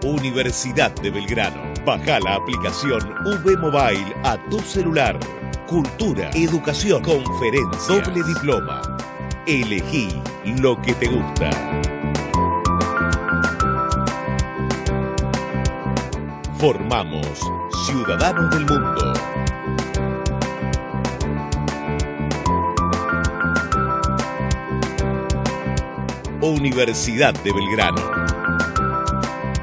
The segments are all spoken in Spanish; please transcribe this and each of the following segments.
Universidad de Belgrano. Baja la aplicación V Mobile a tu celular. Cultura, educación, conferencias, doble diploma. Elegí lo que te gusta. Formamos ciudadanos del mundo. Universidad de Belgrano.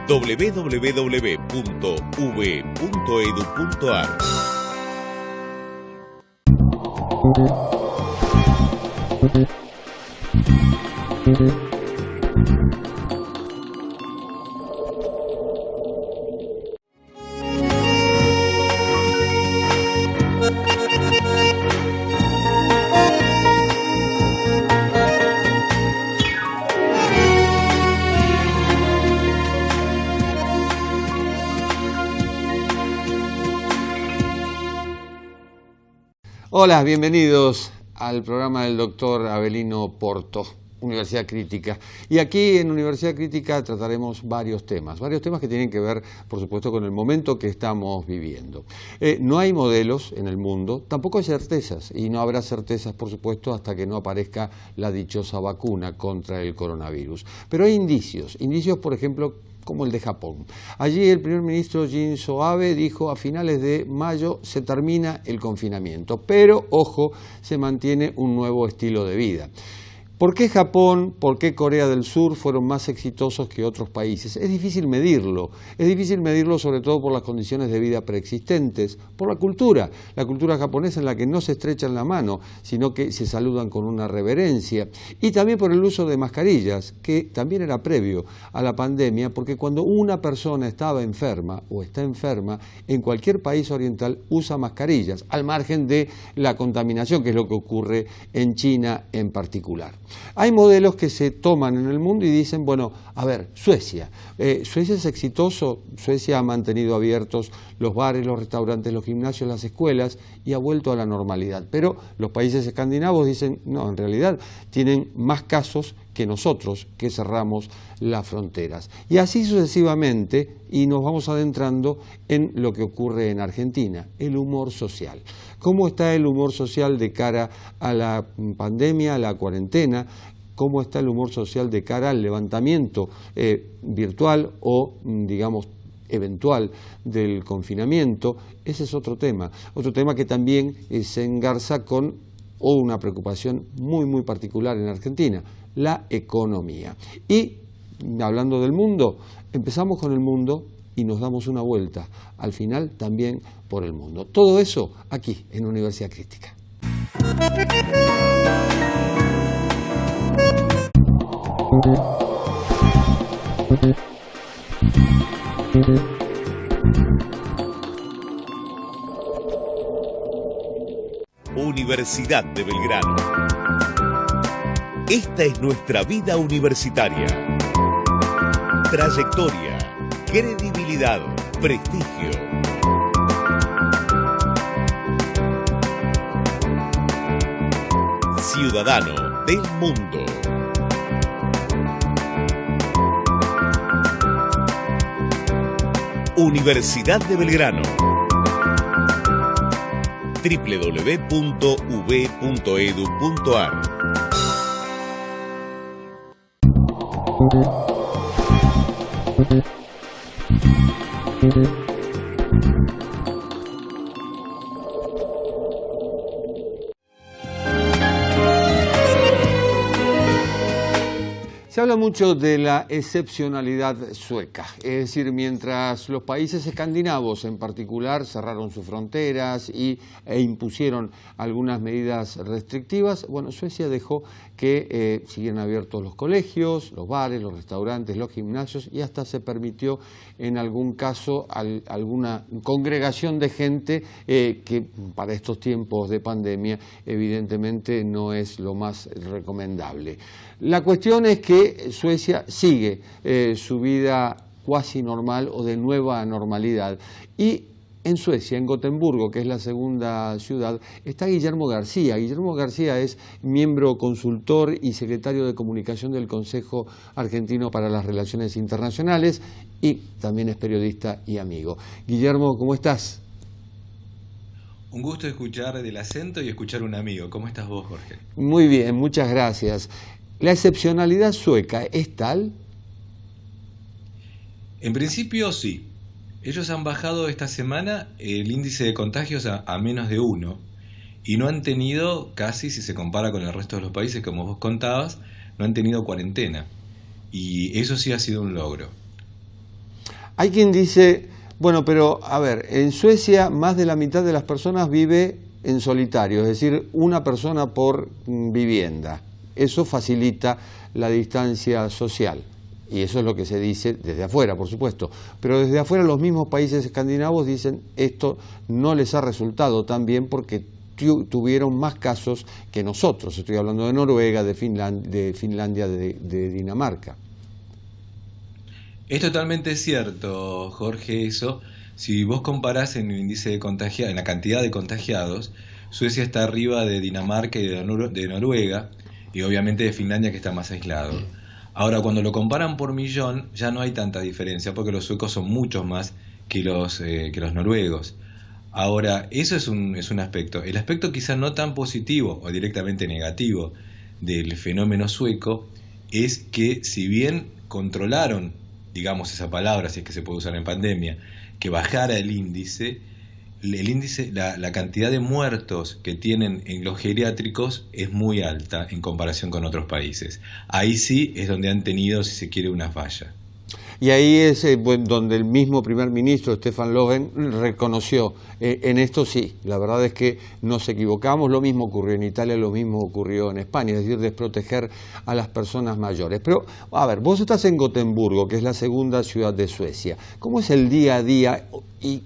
www.v.edu.ar. Hola, bienvenidos al programa del doctor Avelino Porto, Universidad Crítica. Y aquí en Universidad Crítica trataremos varios temas que tienen que ver, por supuesto, con el momento que estamos viviendo. No hay modelos en el mundo, tampoco hay certezas, y no habrá certezas, por supuesto, hasta que no aparezca la dichosa vacuna contra el coronavirus. Pero hay indicios, por ejemplo, como el de Japón. Allí el primer ministro Shinzo Abe dijo: a finales de mayo se termina el confinamiento, pero, ojo, se mantiene un nuevo estilo de vida. ¿Por qué Japón, por qué Corea del Sur fueron más exitosos que otros países? Es difícil medirlo sobre todo por las condiciones de vida preexistentes, por la cultura japonesa en la que no se estrechan la mano, sino que se saludan con una reverencia, y también por el uso de mascarillas, que también era previo a la pandemia, porque cuando una persona estaba enferma o está enferma, en cualquier país oriental usa mascarillas, al margen de la contaminación, que es lo que ocurre en China en particular. Hay modelos que se toman en el mundo y dicen, bueno, a ver, Suecia es exitoso, Suecia ha mantenido abiertos los bares, los restaurantes, los gimnasios, las escuelas y ha vuelto a la normalidad. Pero los países escandinavos dicen, no, en realidad tienen más casos que nosotros, que cerramos las fronteras. Y así sucesivamente, y nos vamos adentrando en lo que ocurre en Argentina, el humor social. ¿Cómo está el humor social de cara a la pandemia, a la cuarentena? ¿Cómo está el humor social de cara al levantamiento virtual o, digamos, eventual del confinamiento? Ese es otro tema que también se engarza con una preocupación muy particular en Argentina, la economía. Y hablando del mundo, empezamos con el mundo y nos damos una vuelta, al final también por el mundo. Todo eso aquí en Universidad Crítica. Universidad de Belgrano. Esta es nuestra vida universitaria. Trayectoria, credibilidad, prestigio. Ciudadano del mundo. Universidad de Belgrano. www.v.edu.ar. Se habla mucho de la excepcionalidad sueca, es decir, mientras los países escandinavos en particular cerraron sus fronteras e impusieron algunas medidas restrictivas, bueno, Suecia dejó que siguieran abiertos los colegios, los bares, los restaurantes, los gimnasios, y hasta se permitió en algún caso alguna congregación de gente que para estos tiempos de pandemia evidentemente no es lo más recomendable. La cuestión es que que Suecia sigue su vida cuasi normal o de nueva normalidad. Y en Suecia, en Gotemburgo, que es la segunda ciudad, está Guillermo García. Guillermo García es miembro consultor y secretario de comunicación del Consejo Argentino para las Relaciones Internacionales y también es periodista y amigo. Guillermo, ¿cómo estás? Un gusto escuchar del acento y escuchar un amigo. ¿Cómo estás vos, Jorge? Muy bien, muchas gracias. ¿La excepcionalidad sueca es tal? En principio, sí. Ellos han bajado esta semana el índice de contagios a menos de 1 y no han tenido casi, si se compara con el resto de los países, como vos contabas, no han tenido cuarentena. Y eso sí ha sido un logro. Hay quien dice, bueno, pero a ver, en Suecia más de la mitad de las personas vive en solitario, es decir, una persona por vivienda. Eso facilita la distancia social. Y eso es lo que se dice desde afuera, por supuesto. Pero desde afuera los mismos países escandinavos dicen esto no les ha resultado tan bien porque tuvieron más casos que nosotros. Estoy hablando de Noruega, de Finlandia, de Dinamarca. Es totalmente cierto, Jorge, eso. Si vos comparás en el índice de en la cantidad de contagiados, Suecia está arriba de Dinamarca y de Noruega, y obviamente de Finlandia, que está más aislado. Ahora, cuando lo comparan por millón, ya no hay tanta diferencia, porque los suecos son muchos más que los noruegos. Ahora, eso es un aspecto. El aspecto quizá no tan positivo o directamente negativo del fenómeno sueco es que, si bien controlaron, digamos esa palabra, si es que se puede usar en pandemia, que bajara el índice, la cantidad de muertos que tienen en los geriátricos es muy alta en comparación con otros países. Ahí sí es donde han tenido, si se quiere, una falla. Y ahí es donde el mismo primer ministro, Stefan Löfven, reconoció, en esto sí, la verdad es que nos equivocamos, lo mismo ocurrió en Italia, lo mismo ocurrió en España, es decir, desproteger a las personas mayores. Pero, a ver, vos estás en Gotemburgo, que es la segunda ciudad de Suecia. ¿Cómo es el día a día? Y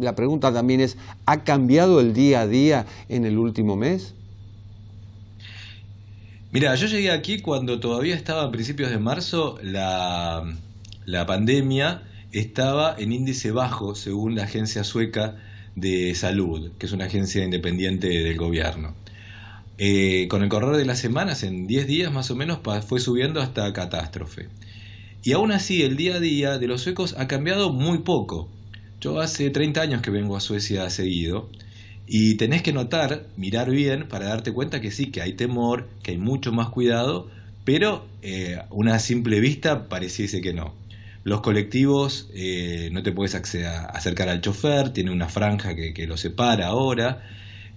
la pregunta también es, ¿ha cambiado el día a día en el último mes? Mira, yo llegué aquí cuando todavía estaba a principios de marzo, la pandemia estaba en índice bajo, según la Agencia Sueca de Salud, que es una agencia independiente del gobierno. Con el correr de las semanas, en 10 días más o menos, fue subiendo hasta catástrofe. Y aún así, el día a día de los suecos ha cambiado muy poco. Yo hace 30 años que vengo a Suecia seguido y tenés que mirar bien para darte cuenta que sí, que hay temor, que hay mucho más cuidado, pero una simple vista pareciese que no. Los colectivos no te puedes acercar al chofer, tiene una franja que lo separa ahora,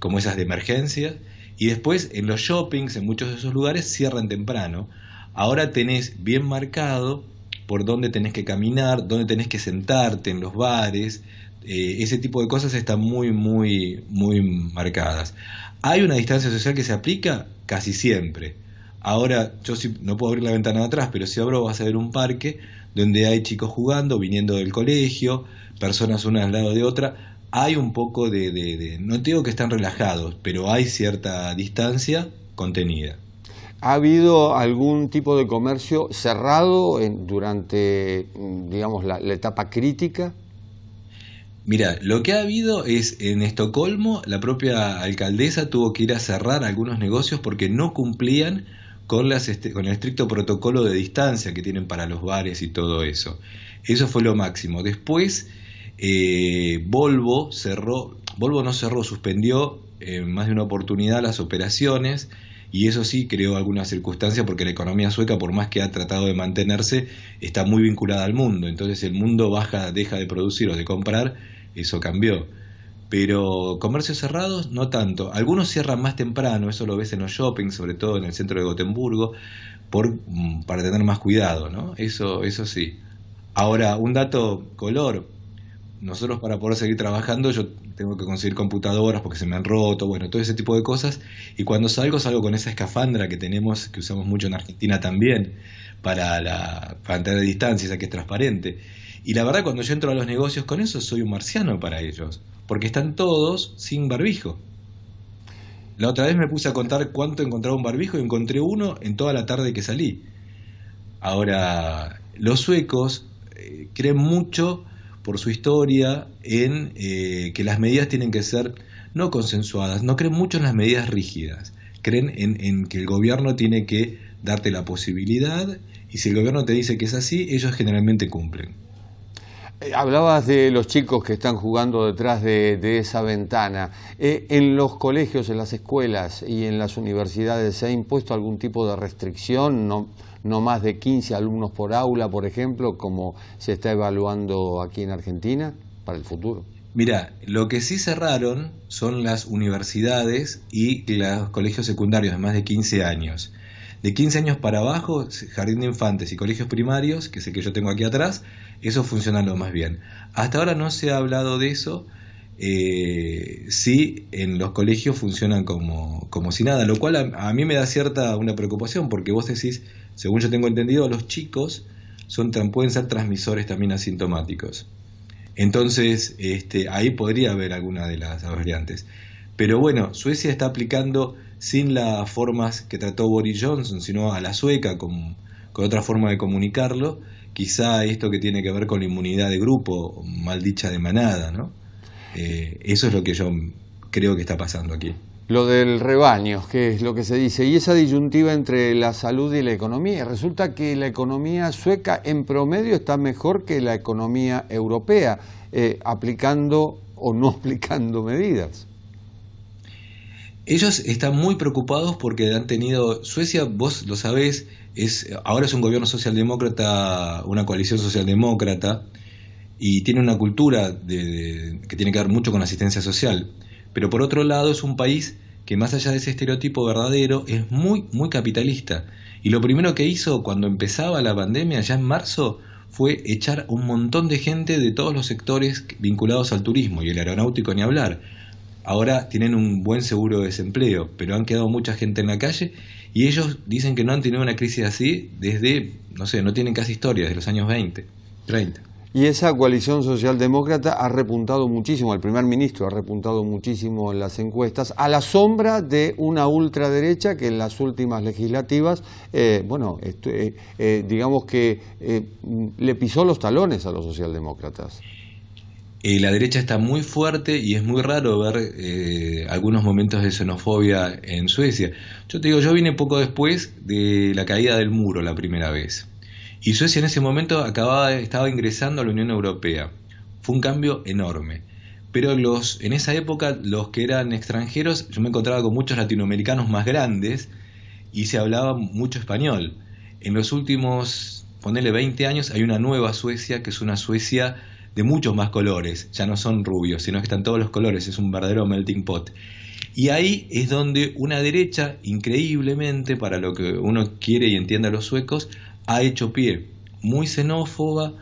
como esas de emergencia, y después en los shoppings, en muchos de esos lugares, cierran temprano. Ahora tenés bien marcado por dónde tenés que caminar, dónde tenés que sentarte en los bares, ese tipo de cosas están muy, muy, muy marcadas. ¿Hay una distancia social que se aplica? Casi siempre. Ahora, yo sí, no puedo abrir la ventana de atrás, pero si abro vas a ver un parque donde hay chicos jugando, viniendo del colegio, personas una al lado de otra. Hay un poco no digo que están relajados, pero hay cierta distancia contenida. ¿Ha habido algún tipo de comercio cerrado durante, digamos, la etapa crítica? Mira, lo que ha habido es, en Estocolmo, la propia alcaldesa tuvo que ir a cerrar algunos negocios porque no cumplían con el estricto protocolo de distancia que tienen para los bares y todo eso. Eso fue lo máximo. Después, Volvo no cerró, suspendió en más de una oportunidad las operaciones. Y eso sí creó alguna circunstancia porque la economía sueca, por más que ha tratado de mantenerse, está muy vinculada al mundo. Entonces el mundo deja de producir o de comprar, eso cambió. Pero comercios cerrados, no tanto. Algunos cierran más temprano, eso lo ves en los shoppings, sobre todo en el centro de Gotemburgo, para tener más cuidado, ¿no? Eso sí. Ahora, un dato color. Nosotros, para poder seguir trabajando, yo tengo que conseguir computadoras porque se me han roto, bueno, todo ese tipo de cosas. Y cuando salgo con esa escafandra que tenemos, que usamos mucho en Argentina también, para tener distancia, esa que es transparente. Y la verdad, cuando yo entro a los negocios con eso, soy un marciano para ellos, porque están todos sin barbijo. La otra vez me puse a contar cuánto encontraba un barbijo y encontré uno en toda la tarde que salí. Ahora, los suecos creen mucho por su historia en que las medidas tienen que ser no consensuadas, no creen mucho en las medidas rígidas, creen en que el gobierno tiene que darte la posibilidad, y si el gobierno te dice que es así, ellos generalmente cumplen. Hablabas de los chicos que están jugando detrás de esa ventana. ¿En los colegios, en las escuelas y en las universidades se ha impuesto algún tipo de restricción? No más de 15 alumnos por aula, por ejemplo, como se está evaluando aquí en Argentina para el futuro. Mira, lo que sí cerraron son las universidades y los colegios secundarios de más de 15 años. De 15 años para abajo, jardín de infantes y colegios primarios, que es el que yo tengo aquí atrás, eso funciona lo más bien. Hasta ahora no se ha hablado de eso. Sí, en los colegios funcionan como si nada, lo cual a mí me da una preocupación, porque vos decís, según yo tengo entendido, los chicos pueden ser transmisores también asintomáticos. Entonces, ahí podría haber alguna de las variantes. Pero bueno, Suecia está aplicando sin las formas que trató Boris Johnson, sino a la sueca, con otra forma de comunicarlo. Quizá esto que tiene que ver con la inmunidad de grupo, mal dicha de manada, ¿no? Eso es lo que yo creo que está pasando aquí. Lo del rebaño, que es lo que se dice, y esa disyuntiva entre la salud y la economía. Resulta que la economía sueca en promedio está mejor que la economía europea, aplicando o no aplicando medidas. Ellos están muy preocupados porque han tenido, Suecia, vos lo sabés, ahora es un gobierno socialdemócrata, una coalición socialdemócrata, y tiene una cultura que tiene que ver mucho con la asistencia social. Pero por otro lado es un país que, más allá de ese estereotipo verdadero, es muy, muy capitalista. Y lo primero que hizo cuando empezaba la pandemia, ya en marzo, fue echar un montón de gente de todos los sectores vinculados al turismo, y el aeronáutico ni hablar. Ahora tienen un buen seguro de desempleo, pero han quedado mucha gente en la calle, y ellos dicen que no han tenido una crisis así desde, no sé, no tienen casi historia, desde los años 20, 30. Y esa coalición socialdemócrata ha repuntado muchísimo, el primer ministro ha repuntado muchísimo en las encuestas, a la sombra de una ultraderecha que en las últimas legislativas, digamos que le pisó los talones a los socialdemócratas. La derecha está muy fuerte y es muy raro ver algunos momentos de xenofobia en Suecia. Yo te digo, yo vine poco después de la caída del muro la primera vez. Y Suecia en ese momento estaba ingresando a la Unión Europea. Fue un cambio enorme. Pero en esa época, los que eran extranjeros, yo me encontraba con muchos latinoamericanos más grandes y se hablaba mucho español. En los últimos, ponele 20 años, hay una nueva Suecia, que es una Suecia de muchos más colores. Ya no son rubios, sino que están todos los colores. Es un verdadero melting pot. Y ahí es donde una derecha, increíblemente, para lo que uno quiere y entiende a los suecos, ha hecho pie, muy xenófoba,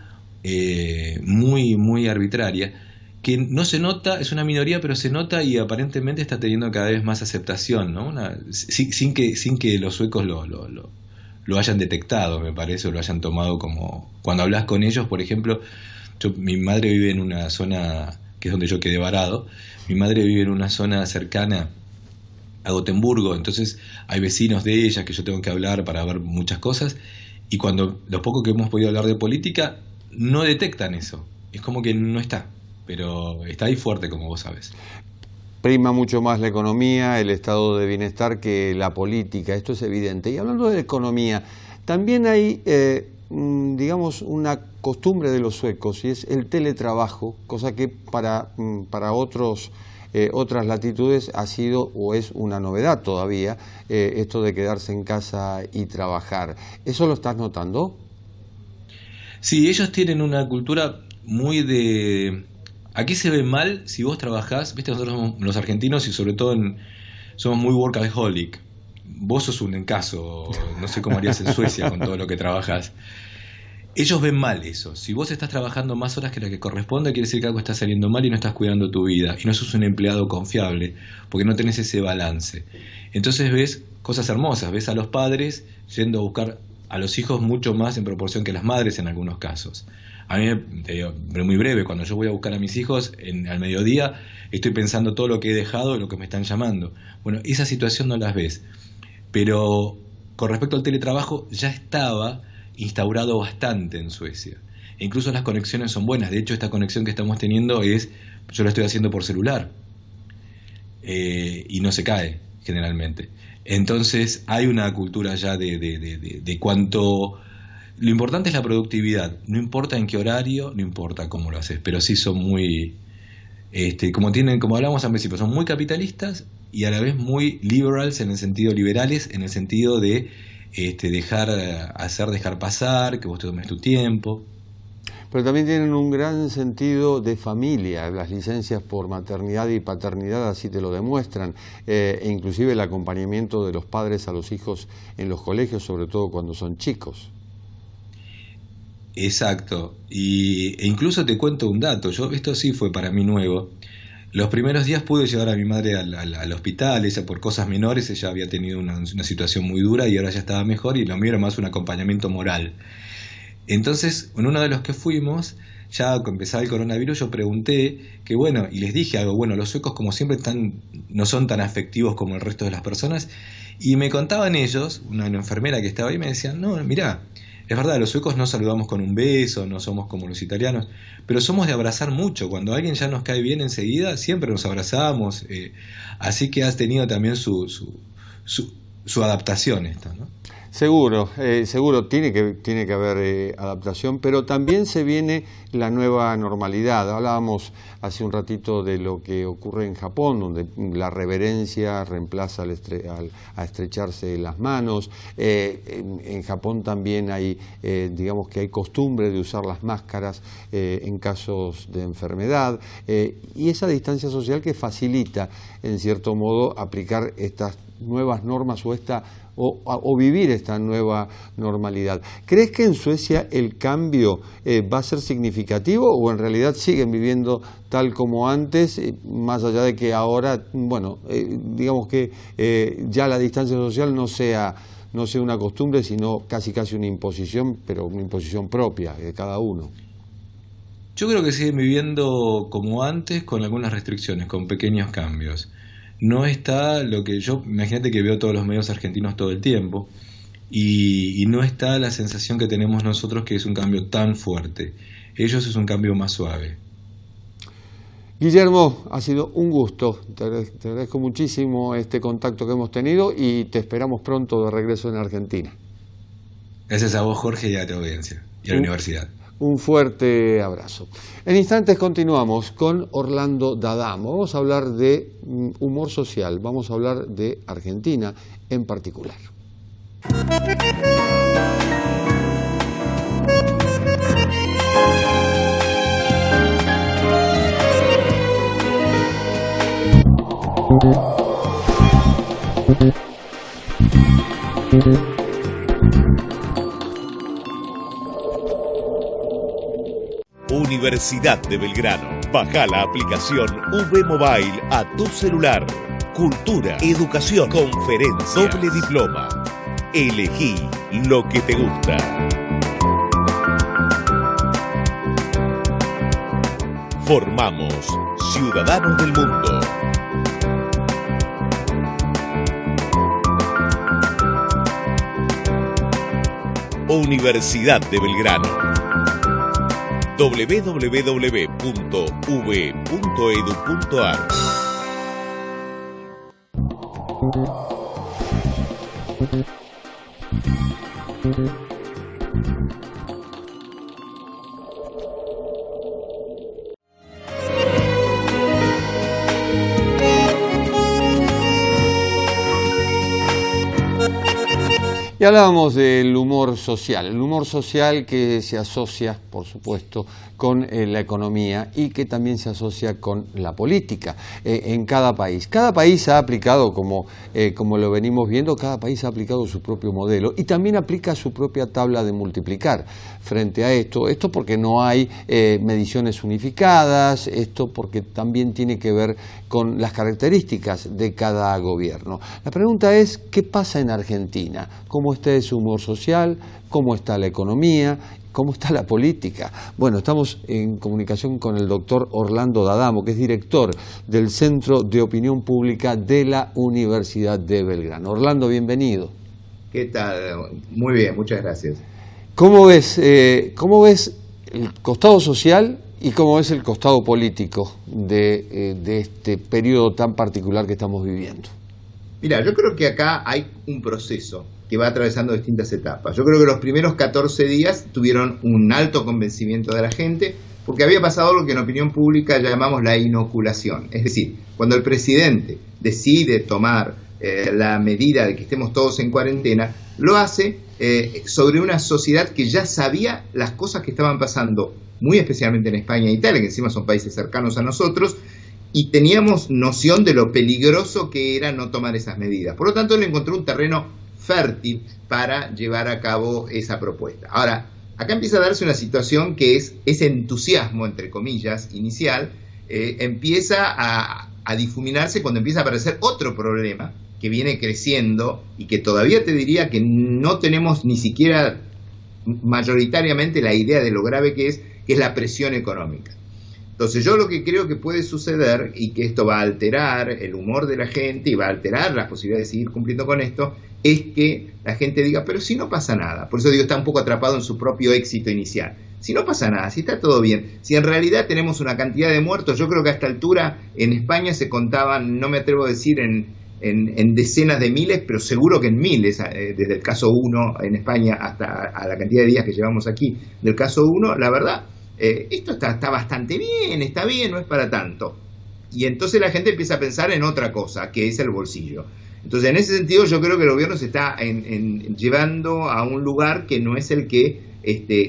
muy, muy arbitraria, que no se nota, es una minoría, pero se nota y aparentemente está teniendo cada vez más aceptación, ¿no? Sin que los suecos lo hayan detectado, me parece, o lo hayan tomado como... Cuando hablas con ellos, por ejemplo, mi madre vive en una zona, que es donde yo quedé varado, mi madre vive en una zona cercana a Gotemburgo, entonces hay vecinos de ella que yo tengo que hablar para ver muchas cosas, y cuando lo poco que hemos podido hablar de política, no detectan eso. Es como que no está, pero está ahí fuerte, como vos sabes. Prima mucho más la economía, el estado de bienestar que la política, esto es evidente. Y hablando de economía, también hay, digamos, una costumbre de los suecos, y es el teletrabajo, cosa que para otras latitudes ha sido o es una novedad todavía, esto de quedarse en casa y trabajar. ¿Eso lo estás notando? Sí, ellos tienen una cultura muy de... Aquí se ve mal si vos trabajás, viste, nosotros somos los argentinos y sobre todo somos muy workaholic. Vos sos un caso, no sé cómo harías en Suecia con todo lo que trabajás. Ellos ven mal eso. Si vos estás trabajando más horas que la que corresponde, quiere decir que algo está saliendo mal y no estás cuidando tu vida. Y no sos un empleado confiable, porque no tenés ese balance. Entonces ves cosas hermosas. Ves a los padres yendo a buscar a los hijos mucho más en proporción que las madres en algunos casos. A mí, te digo, muy breve, cuando yo voy a buscar a mis hijos al mediodía, estoy pensando todo lo que he dejado y lo que me están llamando. Bueno, esa situación no las ves. Pero con respecto al teletrabajo, ya estaba... instaurado bastante en Suecia. E incluso las conexiones son buenas. De hecho, esta conexión que estamos teniendo yo la estoy haciendo por celular. Y no se cae, generalmente. Entonces, hay una cultura ya de cuánto... Lo importante es la productividad. No importa en qué horario, no importa cómo lo haces. Pero sí son muy... como hablamos al principio, son muy capitalistas y a la vez muy liberales liberales en el sentido de dejar pasar, que vos te tomes tu tiempo. Pero también tienen un gran sentido de familia. Las licencias por maternidad y paternidad así te lo demuestran, e inclusive el acompañamiento de los padres a los hijos en los colegios, sobre todo cuando son chicos. Exacto, e incluso te cuento un dato. Esto sí fue para mí nuevo. Los primeros días pude llevar a mi madre al hospital. Ella por cosas menores, ella había tenido una situación muy dura y ahora ya estaba mejor, y lo mío era más un acompañamiento moral. Entonces, en uno de los que fuimos, ya cuando empezaba el coronavirus, yo pregunté que bueno, y les dije algo, bueno, los suecos como siempre no son tan afectivos como el resto de las personas, y me contaban ellos, una enfermera que estaba ahí, me decían, no, mirá, es verdad, los suecos no saludamos con un beso, no somos como los italianos, pero somos de abrazar mucho. Cuando alguien ya nos cae bien enseguida, siempre nos abrazamos. Así que has tenido también su adaptación esto, ¿no? Seguro, tiene que haber adaptación, pero también se viene la nueva normalidad. Hablábamos hace un ratito de lo que ocurre en Japón, donde la reverencia reemplaza a estrecharse las manos. En Japón también hay, digamos que hay costumbre de usar las máscaras en casos de enfermedad, y esa distancia social que facilita, en cierto modo, aplicar estas nuevas normas o vivir esta nueva normalidad. ¿Crees que en Suecia el cambio va a ser significativo o en realidad siguen viviendo tal como antes, más allá de que ahora, digamos que ya la distancia social no sea una costumbre, sino casi una imposición, pero una imposición propia de cada uno? Yo creo que siguen viviendo como antes, con algunas restricciones, con pequeños cambios. No está lo que imagínate que veo todos los medios argentinos todo el tiempo, y no está la sensación que tenemos nosotros, que es un cambio tan fuerte. Ellos es un cambio más suave. Guillermo, ha sido un gusto. Te agradezco muchísimo este contacto que hemos tenido y te esperamos pronto de regreso en Argentina. Gracias a vos, Jorge, y a tu audiencia y a la universidad. Un fuerte abrazo. En instantes continuamos con Orlando D'Adamo. Vamos a hablar de humor social, vamos a hablar de Argentina en particular. Universidad de Belgrano. Baja la aplicación V Mobile a tu celular. Cultura, educación, conferencias, doble diploma. Elegí lo que te gusta. Formamos ciudadanos del mundo. Universidad de Belgrano. www.uv.edu.ar. Y hablábamos del humor social, el humor social que se asocia, por supuesto, con la economía y que también se asocia con la política en cada país. Cada país ha aplicado, como lo venimos viendo, cada país ha aplicado su propio modelo y también aplica su propia tabla de multiplicar frente a esto. Esto porque no hay mediciones unificadas, esto porque también tiene que ver con las características de cada gobierno. La pregunta es, ¿qué pasa en Argentina? ¿Cómo está ese humor social? ¿Cómo está la economía? ¿Cómo está la política? Bueno, estamos en comunicación con el doctor Orlando D'Adamo, que es director del Centro de Opinión Pública de la Universidad de Belgrano. Orlando, bienvenido. ¿Qué tal? Muy bien, muchas gracias. cómo ves el costado social y cómo ves el costado político de este periodo tan particular que estamos viviendo? Mira, yo creo que acá hay un proceso que va atravesando distintas etapas. Yo creo que los primeros 14 días tuvieron un alto convencimiento de la gente, porque había pasado lo que en opinión pública llamamos la inoculación. Es decir, cuando el presidente decide tomar la medida de que estemos todos en cuarentena, lo hace sobre una sociedad que ya sabía las cosas que estaban pasando, muy especialmente en España e Italia, que encima son países cercanos a nosotros, y teníamos noción de lo peligroso que era no tomar esas medidas. Por lo tanto, él encontró un terreno fértil para llevar a cabo esa propuesta. Ahora, acá empieza a darse una situación que es ese entusiasmo, entre comillas, inicial, empieza a difuminarse cuando empieza a aparecer otro problema que viene creciendo y que todavía te diría que no tenemos ni siquiera mayoritariamente la idea de lo grave que es la presión económica. Entonces yo lo que creo que puede suceder, y que esto va a alterar el humor de la gente y va a alterar las posibilidades de seguir cumpliendo con esto, es que la gente diga, pero si no pasa nada. Por eso digo, está un poco atrapado en su propio éxito inicial. Si no pasa nada, si está todo bien, si en realidad tenemos una cantidad de muertos, yo creo que a esta altura en España se contaban, no me atrevo a decir en decenas de miles, pero seguro que en miles, desde el caso 1 en España hasta a la cantidad de días que llevamos aquí del caso 1, la verdad, esto está bastante bien, está bien, no es para tanto. Y entonces la gente empieza a pensar en otra cosa, que es el bolsillo. Entonces, en ese sentido, yo creo que el gobierno se está llevando a un lugar que no es el que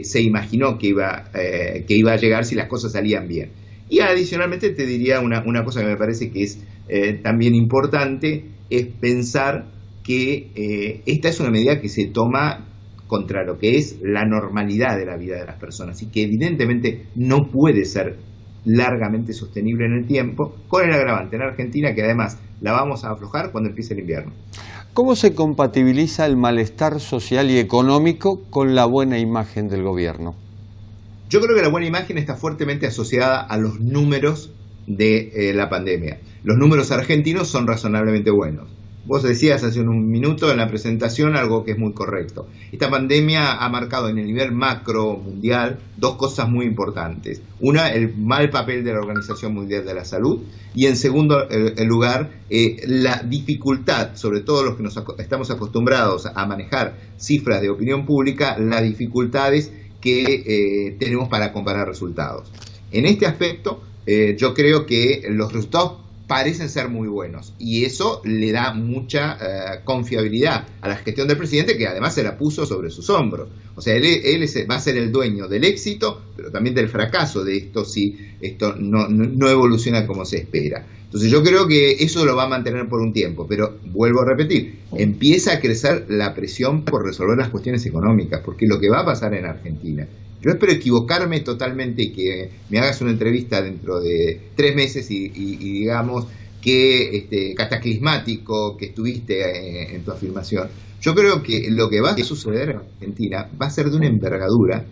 se imaginó que iba a llegar si las cosas salían bien. Y adicionalmente te diría una cosa que me parece que es también importante, es pensar que esta es una medida que se toma contra lo que es la normalidad de la vida de las personas y que evidentemente no puede ser largamente sostenible en el tiempo, con el agravante en Argentina que además la vamos a aflojar cuando empiece el invierno. ¿Cómo se compatibiliza el malestar social y económico con la buena imagen del gobierno? Yo creo que la buena imagen está fuertemente asociada a los números de la pandemia. Los números argentinos son razonablemente buenos. Vos decías hace un minuto en la presentación algo que es muy correcto. Esta pandemia ha marcado en el nivel macro mundial dos cosas muy importantes. Una, el mal papel de la Organización Mundial de la Salud, y en segundo lugar, la dificultad, sobre todo los que estamos acostumbrados a manejar cifras de opinión pública, las dificultades que tenemos para comparar resultados. En este aspecto, yo creo que los resultados parecen ser muy buenos y eso le da mucha confiabilidad a la gestión del presidente, que además se la puso sobre sus hombros. O sea, él va a ser el dueño del éxito, pero también del fracaso de esto si esto no evoluciona como se espera. Entonces yo creo que eso lo va a mantener por un tiempo, pero vuelvo a repetir, empieza a crecer la presión por resolver las cuestiones económicas, porque lo que va a pasar en Argentina, yo espero equivocarme totalmente y que me hagas una entrevista dentro de 3 meses y digamos que cataclismático que estuviste en tu afirmación. Yo creo que lo que va a suceder en Argentina va a ser de una envergadura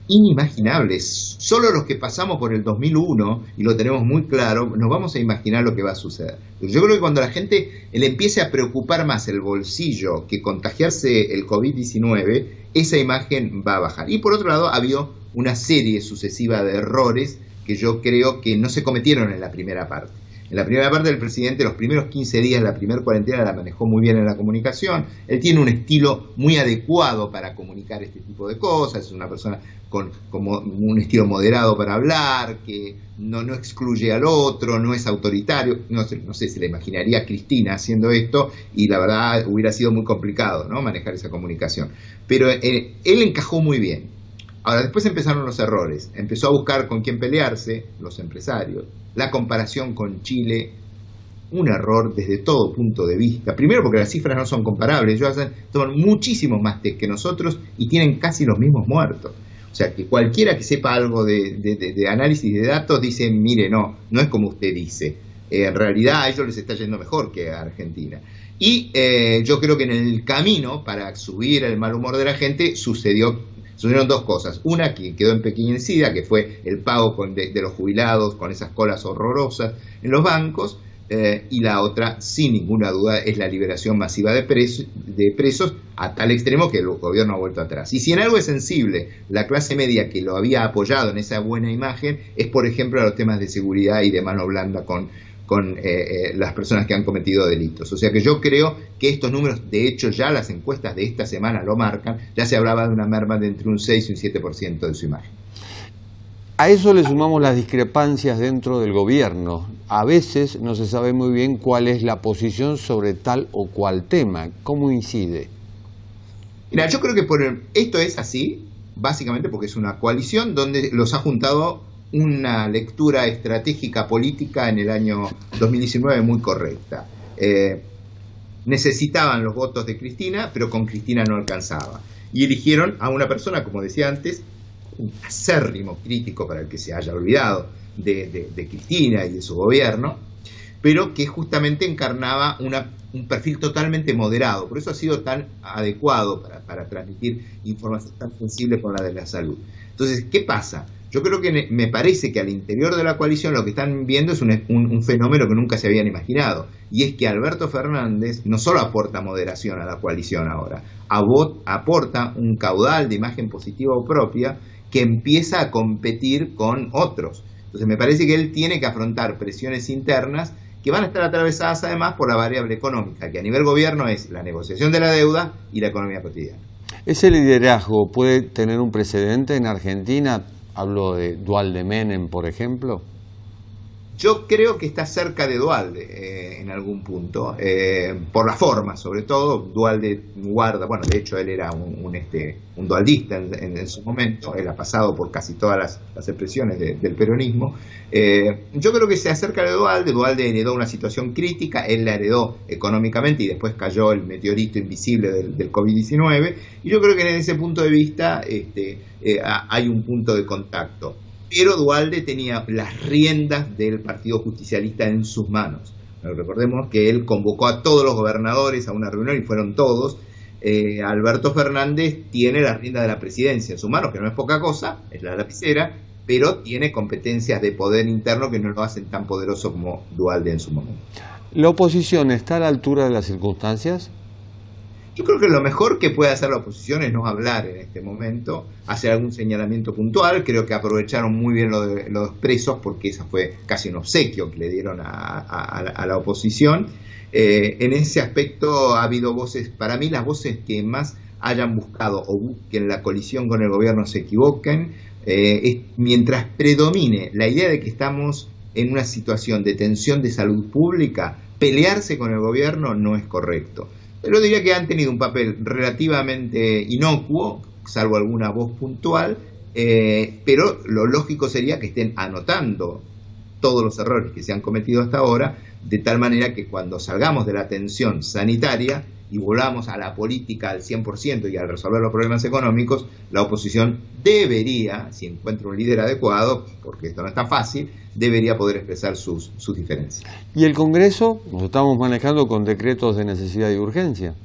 inimaginable. Solo los que pasamos por el 2001 y lo tenemos muy claro, nos vamos a imaginar lo que va a suceder. Yo creo que cuando la gente le empiece a preocupar más el bolsillo que contagiarse el COVID-19, esa imagen va a bajar. Y por otro lado, ha habido una serie sucesiva de errores que yo creo que no se cometieron en la primera parte. En la primera parte del presidente, los primeros 15 días, la primera cuarentena la manejó muy bien en la comunicación. Él tiene un estilo muy adecuado para comunicar este tipo de cosas. Es una persona con como un estilo moderado para hablar, que no excluye al otro, no es autoritario. No sé, se le imaginaría a Cristina haciendo esto y la verdad hubiera sido muy complicado, ¿no?, manejar esa comunicación. Pero él encajó muy bien. Ahora, después empezaron los errores. Empezó a buscar con quién pelearse, los empresarios. La comparación con Chile, un error desde todo punto de vista. Primero porque las cifras no son comparables. Ellos toman muchísimos más test que nosotros y tienen casi los mismos muertos. O sea, que cualquiera que sepa algo de análisis de datos dice, mire, no es como usted dice. En realidad a ellos les está yendo mejor que a Argentina. Y yo creo que en el camino, para subir el mal humor de la gente, sucedieron 2 cosas. Una que quedó empequeñecida, que fue el pago de los jubilados con esas colas horrorosas en los bancos, y la otra, sin ninguna duda, es la liberación masiva de presos a tal extremo que el gobierno ha vuelto atrás. Y si en algo es sensible la clase media que lo había apoyado en esa buena imagen, es por ejemplo a los temas de seguridad y de mano blanda con las personas que han cometido delitos. O sea que yo creo que estos números, de hecho ya las encuestas de esta semana lo marcan, ya se hablaba de una merma de entre un 6 y un 7% de su imagen. A eso le sumamos las discrepancias dentro del gobierno. A veces no se sabe muy bien cuál es la posición sobre tal o cual tema. ¿Cómo incide? Mira, yo creo que esto es así, básicamente porque es una coalición donde los ha juntado una lectura estratégica política en el año 2019 muy correcta. Necesitaban los votos de Cristina, pero con Cristina no alcanzaba. Y eligieron a una persona, como decía antes, un acérrimo crítico para el que se haya olvidado de Cristina y de su gobierno, pero que justamente encarnaba un perfil totalmente moderado. Por eso ha sido tan adecuado para transmitir información tan sensible como la de la salud. Entonces, ¿qué pasa? Yo creo que me parece que al interior de la coalición lo que están viendo es un fenómeno que nunca se habían imaginado, y es que Alberto Fernández no solo aporta moderación a la coalición ahora, aporta un caudal de imagen positiva o propia que empieza a competir con otros. Entonces me parece que él tiene que afrontar presiones internas que van a estar atravesadas además por la variable económica, que a nivel gobierno es la negociación de la deuda y la economía cotidiana. ¿Ese liderazgo puede tener un precedente en Argentina? Hablo de Duhalde Menem, por ejemplo. Yo creo que está cerca de Duhalde en algún punto, por la forma sobre todo. Duhalde guarda, bueno, de hecho él era un dualdista en su momento, él ha pasado por casi todas las expresiones del peronismo. Yo creo que se acerca de Duhalde. Duhalde heredó una situación crítica, él la heredó económicamente y después cayó el meteorito invisible del COVID-19, y yo creo que en ese punto de vista hay un punto de contacto. Pero Duhalde tenía las riendas del Partido Justicialista en sus manos. Recordemos que él convocó a todos los gobernadores a una reunión y fueron todos. Alberto Fernández tiene las riendas de la presidencia en sus manos, que no es poca cosa, es la lapicera, pero tiene competencias de poder interno que no lo hacen tan poderoso como Duhalde en su momento. ¿La oposición está a la altura de las circunstancias? Yo creo que lo mejor que puede hacer la oposición es no hablar en este momento, hacer algún señalamiento puntual. Creo que aprovecharon muy bien lo de los presos, porque esa fue casi un obsequio que le dieron a la oposición. En ese aspecto ha habido voces, para mí las voces que más hayan buscado o busquen la colisión con el gobierno se equivoquen. Mientras predomine la idea de que estamos en una situación de tensión de salud pública, pelearse con el gobierno no es correcto. Pero diría que han tenido un papel relativamente inocuo, salvo alguna voz puntual, pero lo lógico sería que estén anotando todos los errores que se han cometido hasta ahora, de tal manera que cuando salgamos de la tensión sanitaria y volvamos a la política al 100% y al resolver los problemas económicos, la oposición debería, si encuentra un líder adecuado, porque esto no está fácil, debería poder expresar sus diferencias. ¿Y el Congreso? Nos estamos manejando con decretos de necesidad y urgencia.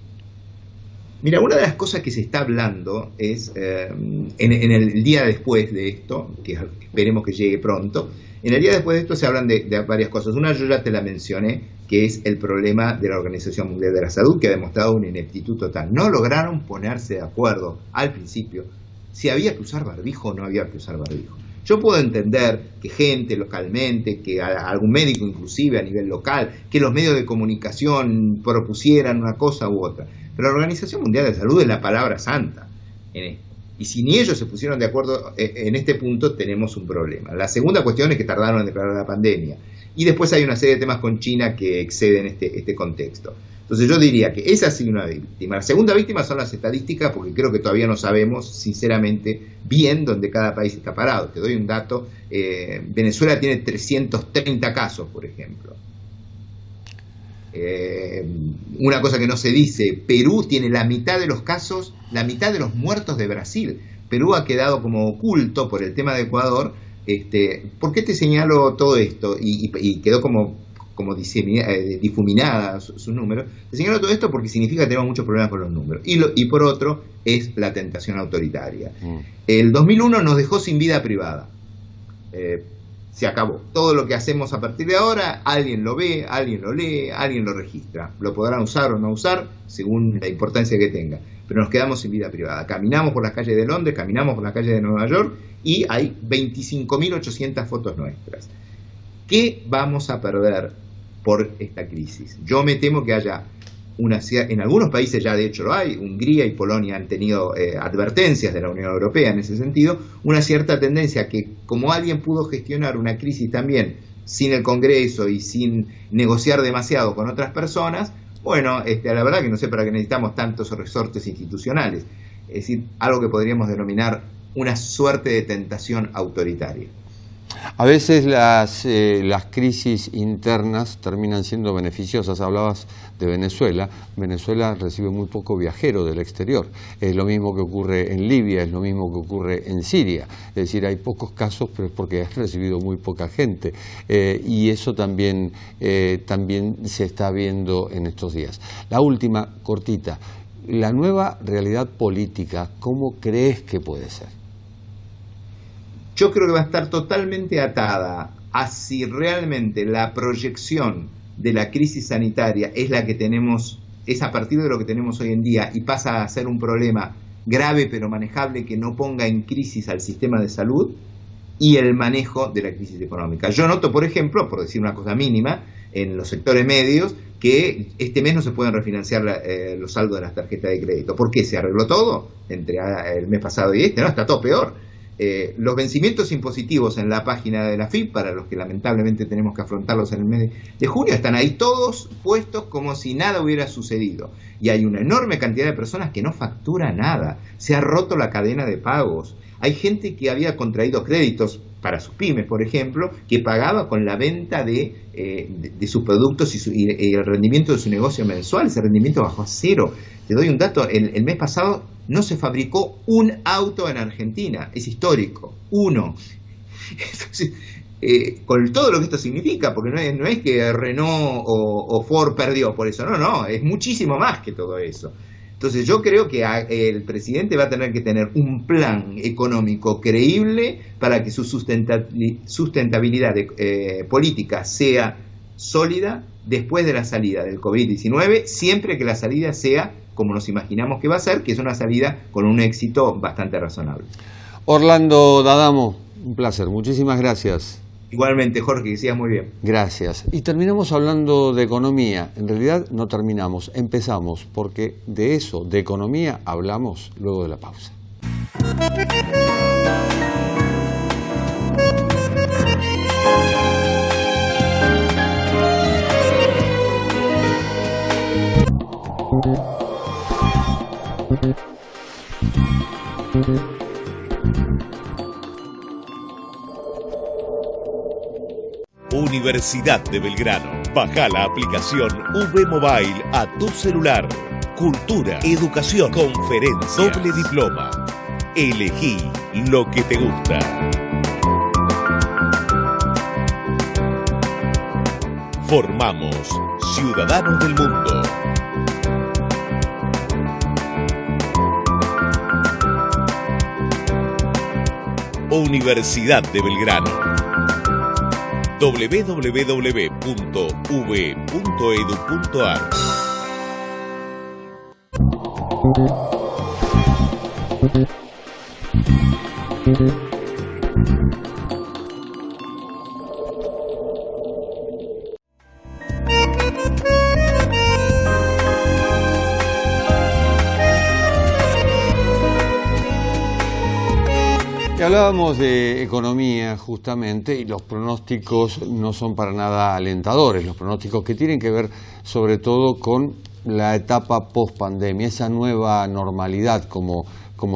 Mira, una de las cosas que se está hablando es, en el día después de esto, que esperemos que llegue pronto, en el día después de esto se hablan de varias cosas. Una yo ya te la mencioné, que es el problema de la Organización Mundial de la Salud, que ha demostrado una ineptitud total. No lograron ponerse de acuerdo al principio si había que usar barbijo o no había que usar barbijo. Yo puedo entender que gente localmente, que algún médico inclusive a nivel local, que los medios de comunicación propusieran una cosa u otra, pero la Organización Mundial de la Salud es la palabra santa en esto. Y si ni ellos se pusieron de acuerdo en este punto, tenemos un problema. La segunda cuestión es que tardaron en declarar la pandemia. Y después hay una serie de temas con China que exceden este contexto. Entonces yo diría que esa ha sido una víctima. La segunda víctima son las estadísticas, porque creo que todavía no sabemos sinceramente bien dónde cada país está parado. Te doy un dato. Venezuela tiene 330 casos, por ejemplo. Una cosa que no se dice, Perú tiene la mitad de los casos, la mitad de los muertos de Brasil. Perú ha quedado como oculto por el tema de Ecuador. ¿Por qué te señalo todo esto? Y quedó como difuminada su número. Te señalo todo esto porque significa que tenemos muchos problemas con los números. Y por otro, es la tentación autoritaria. El 2001 nos dejó sin vida privada. se acabó. Todo lo que hacemos a partir de ahora, alguien lo ve, alguien lo lee, alguien lo registra. Lo podrán usar o no usar según la importancia que tenga. Pero nos quedamos sin vida privada. Caminamos por las calles de Londres, caminamos por las calles de Nueva York y hay 25.800 fotos nuestras. ¿Qué vamos a perder por esta crisis? Yo me temo que haya en algunos países ya de hecho lo hay, Hungría y Polonia han tenido advertencias de la Unión Europea en ese sentido, una cierta tendencia que como alguien pudo gestionar una crisis también sin el Congreso y sin negociar demasiado con otras personas, bueno, la verdad que no sé para qué necesitamos tantos resortes institucionales, es decir, algo que podríamos denominar una suerte de tentación autoritaria. A veces las crisis internas terminan siendo beneficiosas. Hablabas de Venezuela. Venezuela recibe muy poco viajero del exterior. Es lo mismo que ocurre en Libia, es lo mismo que ocurre en Siria. Es decir, hay pocos casos, pero es porque han recibido muy poca gente. Y eso también se está viendo en estos días. La última, cortita. La nueva realidad política, ¿cómo crees que puede ser? Yo creo que va a estar totalmente atada a si realmente la proyección de la crisis sanitaria es la que tenemos, es a partir de lo que tenemos hoy en día y pasa a ser un problema grave pero manejable que no ponga en crisis al sistema de salud y el manejo de la crisis económica. Yo noto, por ejemplo, por decir una cosa mínima, en los sectores medios que este mes no se pueden refinanciar los saldos de las tarjetas de crédito. ¿Por qué? ¿Se arregló todo entre el mes pasado y este? No, está todo peor. Los vencimientos impositivos en la página de la FIP, para los que lamentablemente tenemos que afrontarlos en el mes de junio, están ahí todos puestos como si nada hubiera sucedido. Y hay una enorme cantidad de personas que no factura nada. Se ha roto la cadena de pagos. Hay gente que había contraído créditos para sus pymes, por ejemplo, que pagaba con la venta de sus productos y el rendimiento de su negocio mensual. Ese rendimiento bajó a cero. Te doy un dato, el mes pasado no se fabricó un auto en Argentina, es histórico, uno. Entonces, con todo lo que esto significa, porque no es que Renault o Ford perdió por eso, no, es muchísimo más que todo eso. Entonces yo creo que el presidente va a tener que tener un plan económico creíble para que su sustentabilidad política sea sólida después de la salida del COVID-19, siempre que la salida sea como nos imaginamos que va a ser, que es una salida con un éxito bastante razonable. Orlando D'Adamo, un placer, muchísimas gracias. Igualmente, Jorge, que sigas muy bien. Gracias. Y terminamos hablando de economía. En realidad no terminamos, empezamos, porque de eso, de economía, hablamos luego de la pausa. Universidad de Belgrano. Baja la aplicación V Mobile a tu celular. Cultura, educación, conferencias, doble diploma. Elegí lo que te gusta. Formamos ciudadanos del mundo. Universidad de Belgrano. www.v.edu.ar. Y hablábamos de economía justamente y los pronósticos no son para nada alentadores, los pronósticos que tienen que ver sobre todo con la etapa post-pandemia, esa nueva normalidad como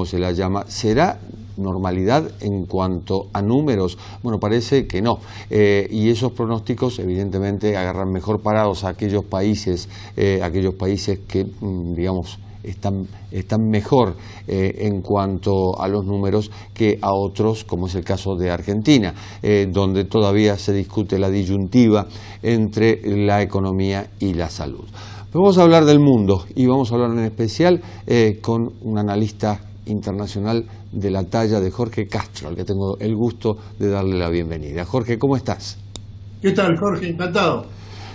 se la llama. ¿Será normalidad en cuanto a números? Bueno, parece que no. Y esos pronósticos evidentemente agarran mejor parados a aquellos países que, digamos, están mejor en cuanto a los números que a otros, como es el caso de Argentina, donde todavía se discute la disyuntiva entre la economía y la salud. Pero vamos a hablar del mundo y vamos a hablar en especial con un analista internacional de la talla de Jorge Castro, al que tengo el gusto de darle la bienvenida. Jorge, ¿cómo estás? ¿Qué tal, Jorge? Encantado.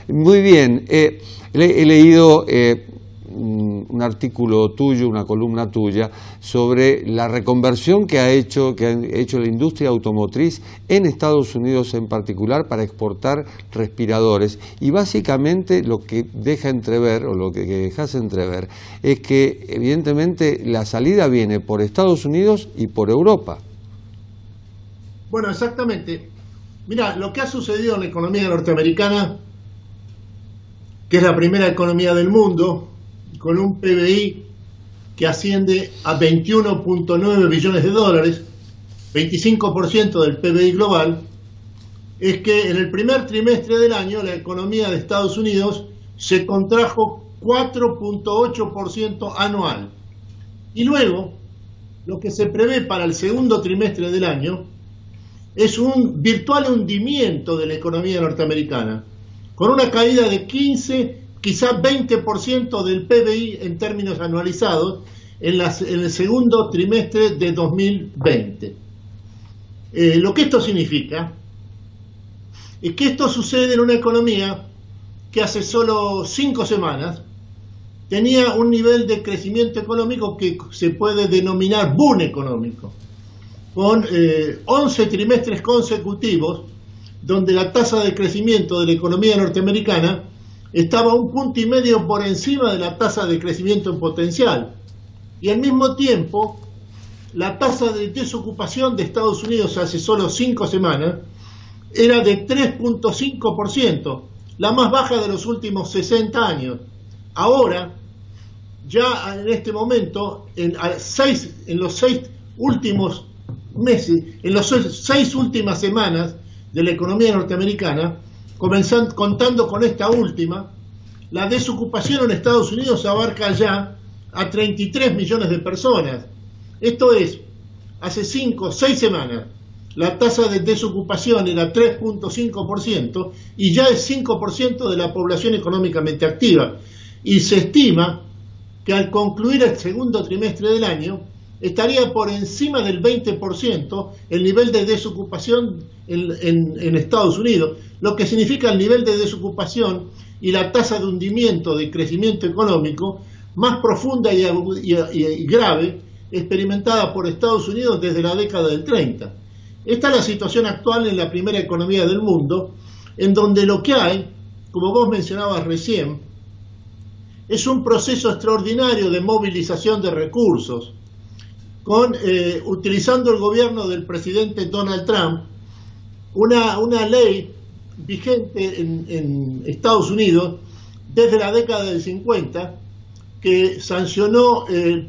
Muy bien. He leído un artículo tuyo, una columna tuya, sobre la reconversión que ha hecho la industria automotriz en Estados Unidos en particular para exportar respiradores. Y básicamente lo que deja entrever, o lo que dejas entrever, es que evidentemente la salida viene por Estados Unidos y por Europa. Bueno, exactamente. Mira, lo que ha sucedido en la economía norteamericana, que es la primera economía del mundo, con un PBI que asciende a 21.9 billones de dólares, 25% del PBI global, es que en el primer trimestre del año la economía de Estados Unidos se contrajo 4.8% anual. Y luego, lo que se prevé para el segundo trimestre del año es un virtual hundimiento de la economía norteamericana, con una caída de 15, quizás 20% del PBI en términos anualizados en el segundo trimestre de 2020. Lo que esto significa es que esto sucede en una economía que hace solo 5 semanas tenía un nivel de crecimiento económico que se puede denominar boom económico, con 11 trimestres consecutivos donde la tasa de crecimiento de la economía norteamericana estaba 1,5 puntos por encima de la tasa de crecimiento en potencial. Y al mismo tiempo, la tasa de desocupación de Estados Unidos hace solo 5 semanas era de 3.5%, la más baja de los últimos 60 años. Ahora, ya en este momento, en los 6 últimos meses, en las 6 últimas semanas de la economía norteamericana, contando con esta última, la desocupación en Estados Unidos abarca ya a 33 millones de personas. Esto es, hace 5 o 6 semanas la tasa de desocupación era 3.5% y ya es 5% de la población económicamente activa. Y se estima que al concluir el segundo trimestre del año estaría por encima del 20% el nivel de desocupación en Estados Unidos, lo que significa el nivel de desocupación y la tasa de hundimiento de crecimiento económico más profunda y grave experimentada por Estados Unidos desde la década del 30. Esta es la situación actual en la primera economía del mundo, en donde lo que hay, como vos mencionabas recién, es un proceso extraordinario de movilización de recursos, utilizando el gobierno del presidente Donald Trump, una ley vigente en Estados Unidos desde la década del 50, que sancionó el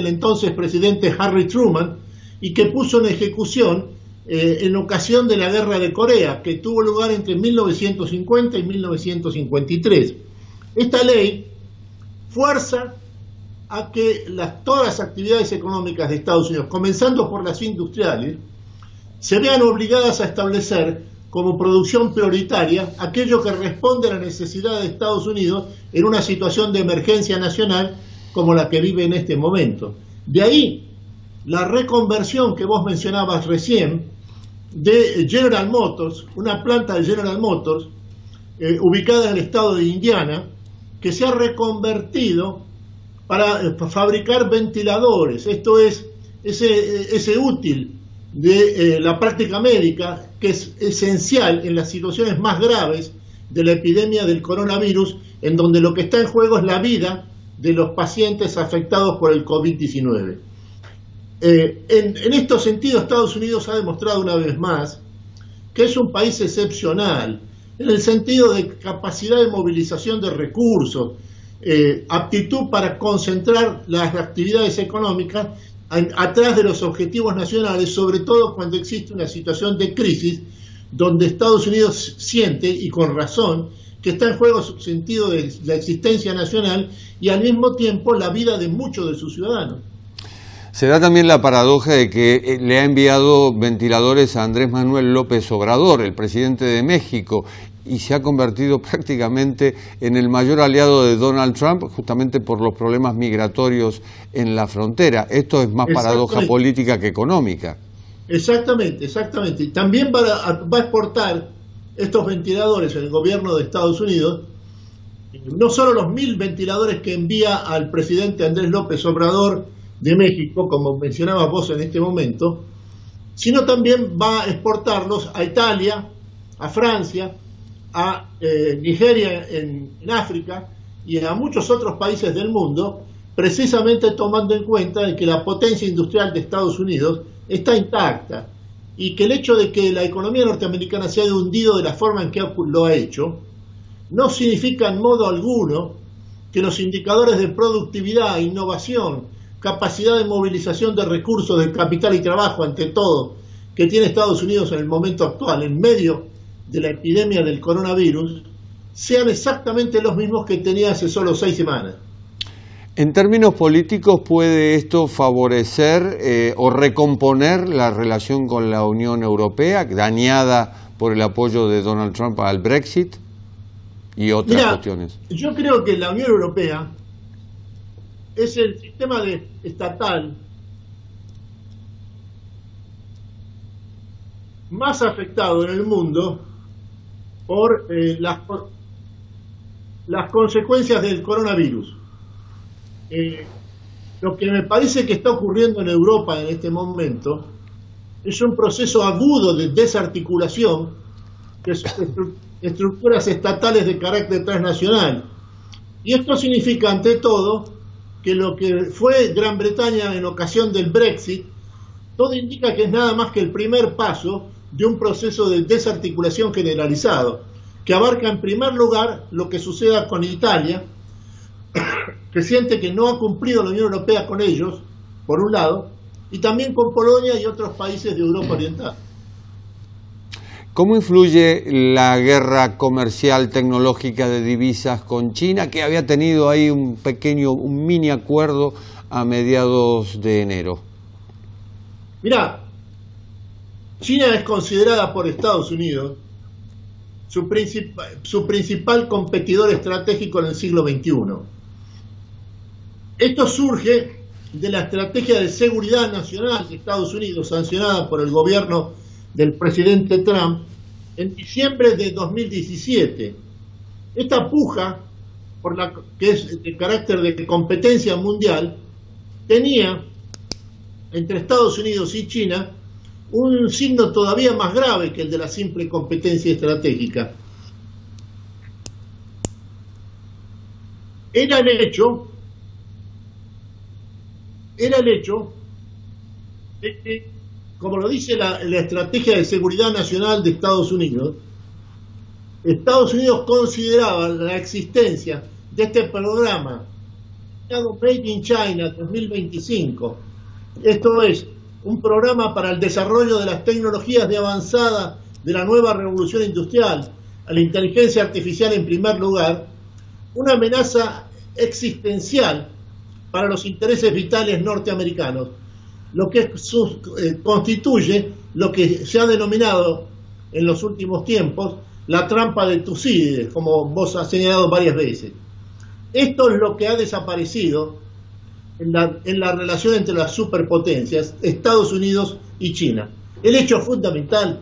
entonces presidente Harry Truman, y que puso en ejecución en ocasión de la guerra de Corea, que tuvo lugar entre 1950 y 1953. Esta ley fuerza a que todas las actividades económicas de Estados Unidos, comenzando por las industriales, se vean obligadas a establecer como producción prioritaria aquello que responde a la necesidad de Estados Unidos en una situación de emergencia nacional como la que vive en este momento. De ahí la reconversión que vos mencionabas recién de General Motors, una planta de General Motors ubicada en el estado de Indiana, que se ha reconvertido para fabricar ventiladores. Esto es ese útil de la práctica médica que es esencial en las situaciones más graves de la epidemia del coronavirus, en donde lo que está en juego es la vida de los pacientes afectados por el COVID-19. En estos sentidos, Estados Unidos ha demostrado una vez más que es un país excepcional, en el sentido de capacidad de movilización de recursos, aptitud para concentrar las actividades económicas atrás de los objetivos nacionales, sobre todo cuando existe una situación de crisis donde Estados Unidos siente, y con razón, que está en juego su sentido de la existencia nacional y al mismo tiempo la vida de muchos de sus ciudadanos. Se da también la paradoja de que le ha enviado ventiladores a Andrés Manuel López Obrador, el presidente de México, y se ha convertido prácticamente en el mayor aliado de Donald Trump, justamente por los problemas migratorios en la frontera. Esto es más paradoja política que económica. Exactamente. Y también va a exportar estos ventiladores el gobierno de Estados Unidos, no solo los 1.000 ventiladores que envía al presidente Andrés López Obrador de México, como mencionabas vos en este momento, sino también va a exportarlos a Italia, a Francia, a Nigeria en África y a muchos otros países del mundo, precisamente tomando en cuenta de que la potencia industrial de Estados Unidos está intacta y que el hecho de que la economía norteamericana se haya hundido de la forma en que lo ha hecho no significa en modo alguno que los indicadores de productividad, innovación, capacidad de movilización de recursos, de capital y trabajo, ante todo, que tiene Estados Unidos en el momento actual, en medio de la epidemia del coronavirus, sean exactamente los mismos que tenía hace solo 6 semanas. En términos políticos, ¿puede esto favorecer o recomponer la relación con la Unión Europea, dañada por el apoyo de Donald Trump al Brexit y otras cuestiones? Yo creo que la Unión Europea es el sistema estatal más afectado en el mundo por las consecuencias del coronavirus. Lo que me parece que está ocurriendo en Europa en este momento es un proceso agudo de desarticulación de estructuras estatales de carácter transnacional. Y esto significa, ante todo, que lo que fue Gran Bretaña en ocasión del Brexit, todo indica que es nada más que el primer paso de un proceso de desarticulación generalizado, que abarca en primer lugar lo que suceda con Italia, que siente que no ha cumplido la Unión Europea con ellos, por un lado, y también con Polonia y otros países de Europa Oriental. ¿Cómo influye la guerra comercial tecnológica de divisas con China, que había tenido ahí un mini acuerdo a mediados de enero? Mirá, China es considerada por Estados Unidos su principal competidor estratégico en el siglo XXI. Esto surge de la estrategia de seguridad nacional de Estados Unidos, sancionada por el gobierno del presidente Trump en diciembre de 2017. Esta puja, que es de carácter de competencia mundial, tenía entre Estados Unidos y China un signo todavía más grave que el de la simple competencia estratégica. Era el hecho de que, como lo dice la estrategia de seguridad nacional de Estados Unidos consideraba la existencia de este programa llamado Made in China 2025. Esto es un programa para el desarrollo de las tecnologías de avanzada de la nueva revolución industrial, a la inteligencia artificial en primer lugar, una amenaza existencial para los intereses vitales norteamericanos, lo que constituye lo que se ha denominado en los últimos tiempos la trampa de Tucídides, como vos has señalado varias veces. Esto es lo que ha desaparecido en la relación entre las superpotencias, Estados Unidos y China. El hecho fundamental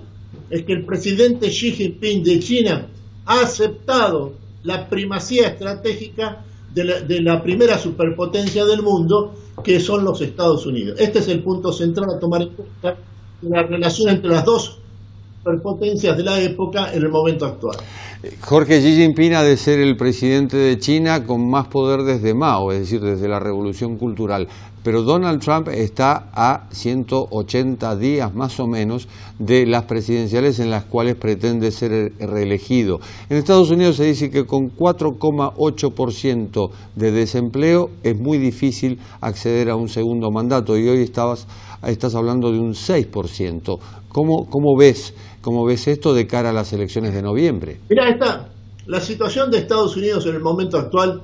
es que el presidente Xi Jinping de China ha aceptado la primacía estratégica de la primera superpotencia del mundo, que son los Estados Unidos. Este es el punto central a tomar en cuenta en la relación entre las dos superpotencias de la época en el momento actual. Jorge, Xi Jinping ha de ser el presidente de China con más poder desde Mao, es decir, desde la Revolución Cultural. Pero Donald Trump está a 180 días más o menos de las presidenciales en las cuales pretende ser reelegido. En Estados Unidos se dice que con 4,8% de desempleo es muy difícil acceder a un segundo mandato y hoy estás hablando de un 6%. ¿Cómo ves esto de cara a las elecciones de noviembre? Mirá, la situación de Estados Unidos en el momento actual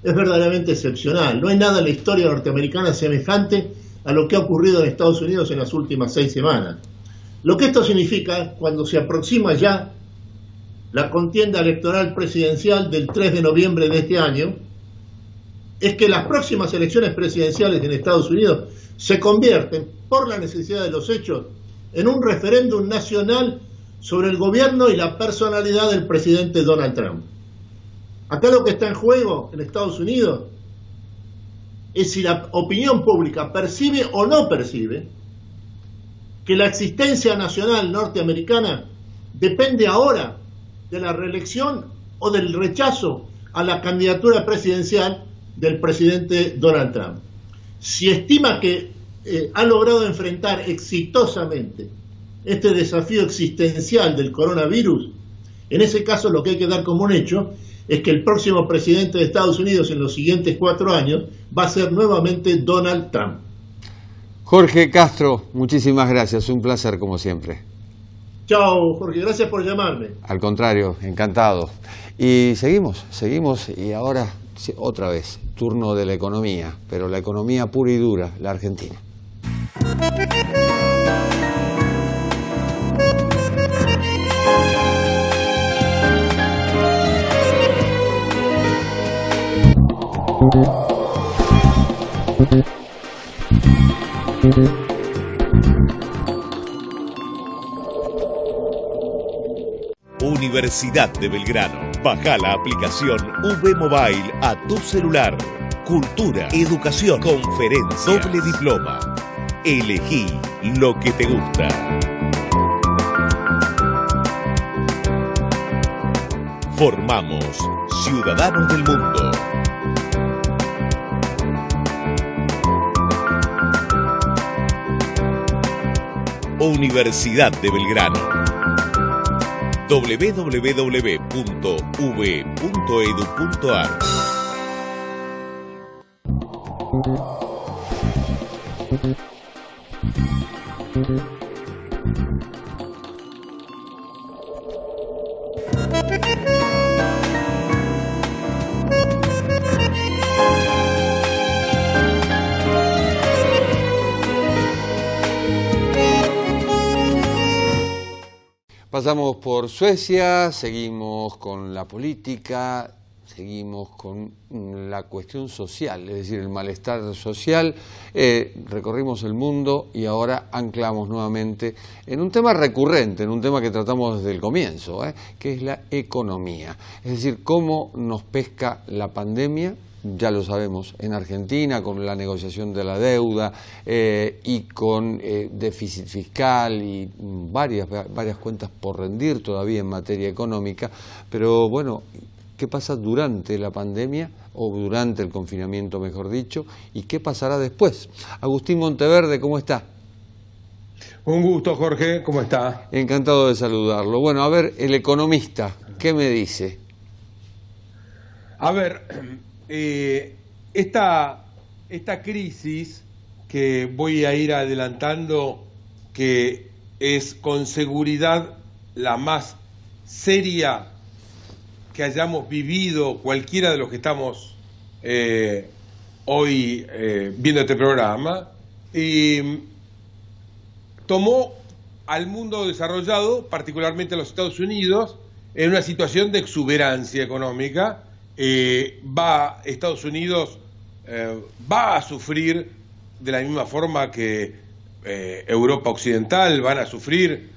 es verdaderamente excepcional. No hay nada en la historia norteamericana semejante a lo que ha ocurrido en Estados Unidos en las últimas 6 semanas. Lo que esto significa, cuando se aproxima ya la contienda electoral presidencial del 3 de noviembre de este año es que las próximas elecciones presidenciales en Estados Unidos se convierten, por la necesidad de los hechos, en un referéndum nacional sobre el gobierno y la personalidad del presidente Donald Trump. Acá lo que está en juego en Estados Unidos es si la opinión pública percibe o no percibe que la existencia nacional norteamericana depende ahora de la reelección o del rechazo a la candidatura presidencial del presidente Donald Trump. Si estima que ha logrado enfrentar exitosamente este desafío existencial del coronavirus, en ese caso lo que hay que dar como un hecho es que el próximo presidente de Estados Unidos en los siguientes 4 años va a ser nuevamente Donald Trump. Jorge Castro, muchísimas gracias, un placer como siempre. Chao, Jorge, gracias por llamarme. Al contrario, encantado. Y seguimos, y ahora otra vez, turno de la economía, pero la economía pura y dura, la Argentina. Universidad de Belgrano. Baja la aplicación V Mobile a tu celular. Cultura, educación, conferencias, doble diploma. Elegí lo que te gusta. Formamos ciudadanos del mundo. Universidad de Belgrano. www.uv.edu.ar. Pasamos por Suecia, seguimos con la política, seguimos con la cuestión social, es decir, el malestar social. Recorrimos el mundo y ahora anclamos nuevamente en un tema recurrente, en un tema que tratamos desde el comienzo, que es la economía. Es decir, cómo nos pesca la pandemia. Ya lo sabemos, en Argentina con la negociación de la deuda y con déficit fiscal y varias cuentas por rendir todavía en materia económica, pero bueno, ¿qué pasa durante la pandemia o durante el confinamiento, mejor dicho, y qué pasará después? Agustín Monteverde, ¿cómo está? Un gusto, Jorge, ¿cómo está? Encantado de saludarlo. Bueno, a ver, el economista, ¿qué me dice? A ver, esta crisis que voy a ir adelantando, que es con seguridad la más seria que hayamos vivido cualquiera de los que estamos hoy viendo este programa, tomó al mundo desarrollado, particularmente a los Estados Unidos, en una situación de exuberancia económica. Estados Unidos va a sufrir de la misma forma que Europa Occidental, van a sufrir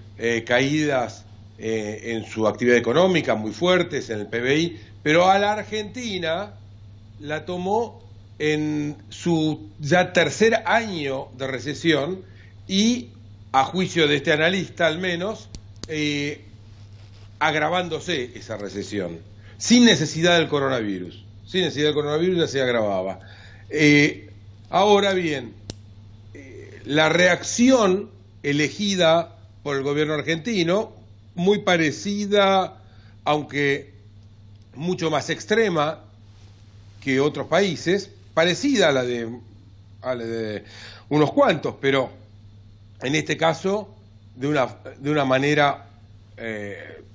caídas en su actividad económica muy fuertes, en el PBI, pero a la Argentina la tomó en su ya tercer año de recesión y, a juicio de este analista al menos, agravándose esa recesión. Sin necesidad del coronavirus. Sin necesidad del coronavirus ya se agravaba. Ahora bien, la reacción elegida por el gobierno argentino, muy parecida, aunque mucho más extrema que otros países, parecida a la de unos cuantos, pero en este caso de una manera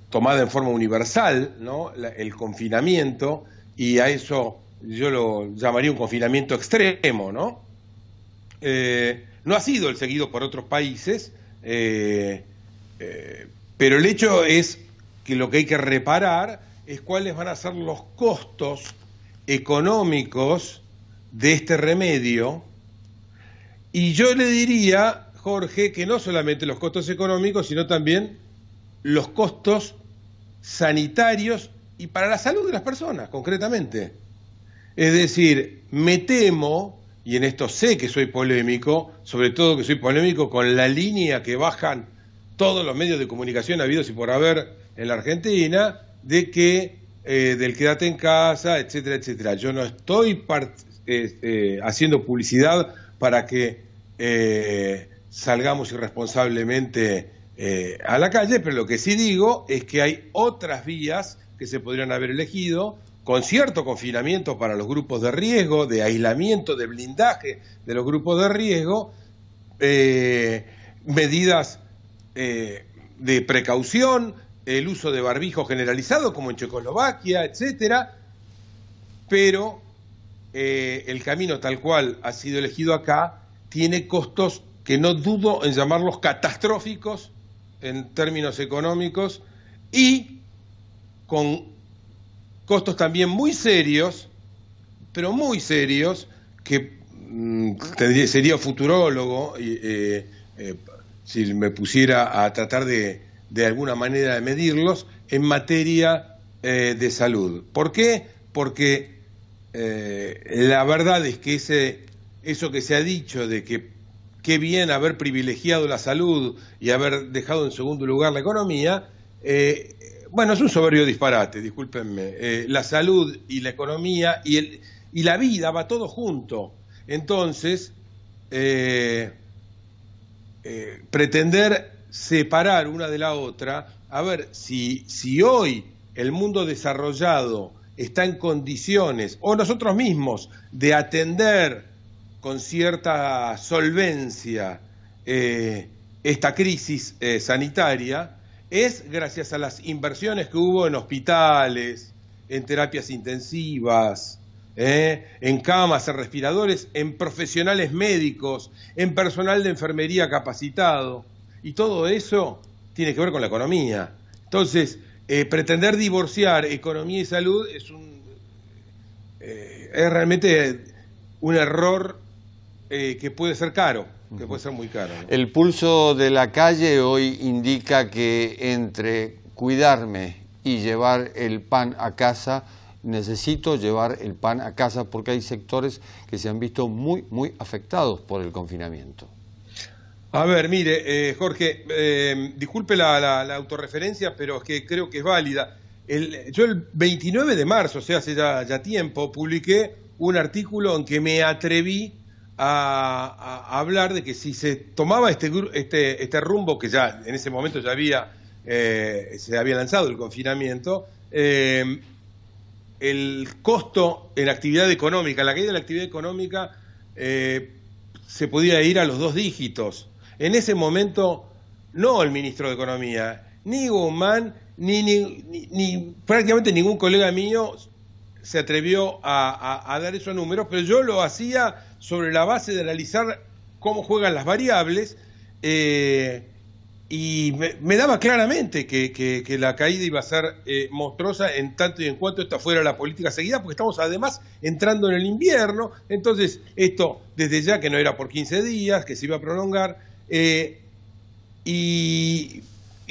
tomada en forma universal, ¿no? El confinamiento, y a eso yo lo llamaría un confinamiento extremo, ¿no? No ha sido el seguido por otros países, pero el hecho es que lo que hay que reparar es cuáles van a ser los costos económicos de este remedio. Y yo le diría, Jorge, que no solamente los costos económicos, sino también los costos sanitarios y para la salud de las personas, concretamente. Es decir, me temo, y en esto sé que soy polémico, sobre todo que soy polémico con la línea que bajan todos los medios de comunicación habidos y por haber en la Argentina, de que del quédate en casa, etcétera, etcétera. Yo no estoy haciendo publicidad para que salgamos irresponsablemente a la calle, pero lo que sí digo es que hay otras vías que se podrían haber elegido, con cierto confinamiento para los grupos de riesgo, de aislamiento, de blindaje de los grupos de riesgo, medidas de precaución, el uso de barbijo generalizado como en Checoslovaquia, etcétera, pero el camino tal cual ha sido elegido acá tiene costos que no dudo en llamarlos catastróficos en términos económicos y con costos también muy serios, pero muy serios, que sería futurólogo si me pusiera a tratar de alguna manera de medirlos en materia de salud. ¿Por qué? Porque la verdad es que eso que se ha dicho de que qué bien haber privilegiado la salud y haber dejado en segundo lugar la economía, bueno, es un soberbio disparate, discúlpenme. La salud y la economía y la vida va todo junto. Entonces, pretender separar una de la otra, a ver, si hoy el mundo desarrollado está en condiciones, o nosotros mismos, de atender con cierta solvencia esta crisis sanitaria, es gracias a las inversiones que hubo en hospitales, en terapias intensivas, en camas, en respiradores, en profesionales médicos, en personal de enfermería capacitado, y todo eso tiene que ver con la economía. Entonces, pretender divorciar economía y salud es realmente un error que puede ser caro, que puede ser muy caro, ¿no? El pulso de la calle hoy indica que entre cuidarme y llevar el pan a casa, necesito llevar el pan a casa porque hay sectores que se han visto muy, muy afectados por el confinamiento. A ver, mire, Jorge, disculpe la autorreferencia, pero es que creo que es válida. Yo el 29 de marzo, o sea, hace ya tiempo, publiqué un artículo en que me atreví a hablar de que si se tomaba este rumbo, que ya en ese momento ya se había lanzado el confinamiento, el costo en actividad económica, la caída de la actividad económica, se podía ir a los 2 dígitos. En ese momento, no el ministro de Economía, ni Guzmán, ni prácticamente ningún colega mío se atrevió a dar esos números, pero yo lo hacía sobre la base de analizar cómo juegan las variables, y me daba claramente que la caída iba a ser monstruosa en tanto y en cuanto esta fuera la política seguida, porque estamos además entrando en el invierno. Entonces esto desde ya que no era por 15 días, que se iba a prolongar, y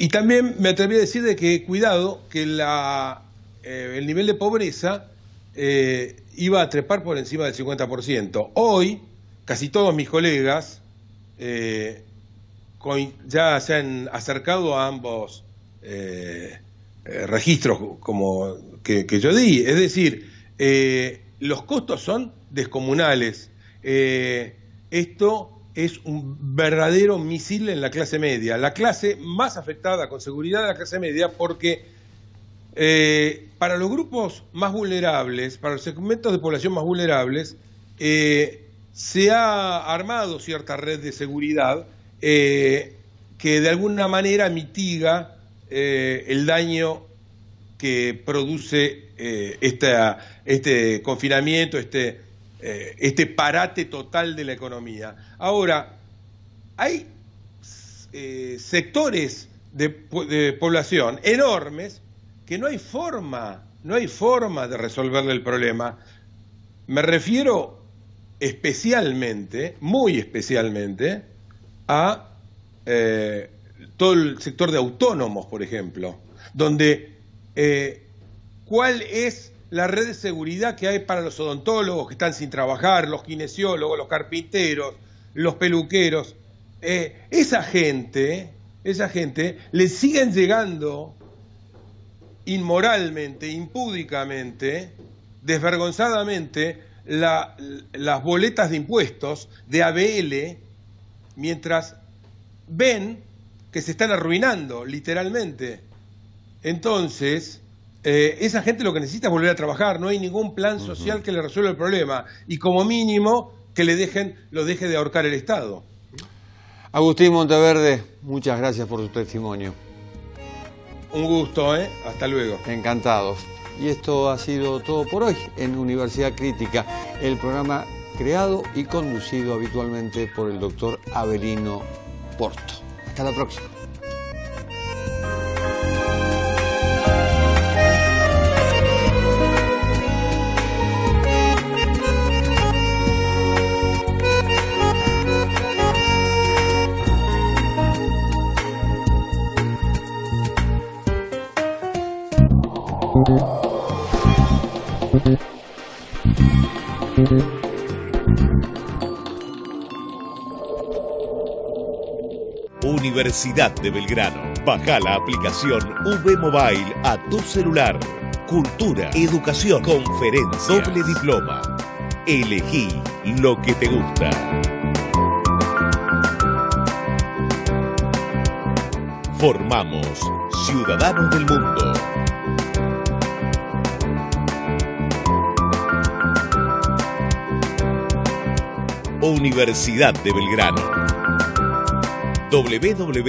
también me atreví a decir de que cuidado, que el nivel de pobreza iba a trepar por encima del 50%. Hoy casi todos mis colegas ya se han acercado a ambos registros como que yo di. Es decir, los costos son descomunales. Esto es un verdadero misil en la clase media, la clase más afectada con seguridad de la clase media, porque para los grupos más vulnerables, para los segmentos de población más vulnerables, se ha armado cierta red de seguridad que de alguna manera mitiga el daño que produce este confinamiento, este parate total de la economía. Ahora, hay sectores de población enormes que no hay forma de resolverle el problema. Me refiero especialmente, muy especialmente, a todo el sector de autónomos, por ejemplo, donde ¿cuál es la red de seguridad que hay para los odontólogos que están sin trabajar, los kinesiólogos, los carpinteros, los peluqueros? Esa gente le siguen llegando inmoralmente, impúdicamente, desvergonzadamente las boletas de impuestos de ABL, mientras ven que se están arruinando literalmente. Entonces, esa gente lo que necesita es volver a trabajar. No hay ningún plan social que le resuelva el problema, y como mínimo que lo deje de ahorcar el Estado. Agustín Monteverde, muchas gracias por su testimonio. Un gusto, hasta luego. Encantados. Y esto ha sido todo por hoy en Universidad Crítica, el programa creado y conducido habitualmente por el doctor Avelino Porto. Hasta la próxima. Universidad de Belgrano. Baja la aplicación V Mobile a tu celular. Cultura, educación, conferencias, doble diploma. Elegí lo que te gusta. Formamos ciudadanos del mundo. Universidad de Belgrano. www.uv.edu.ar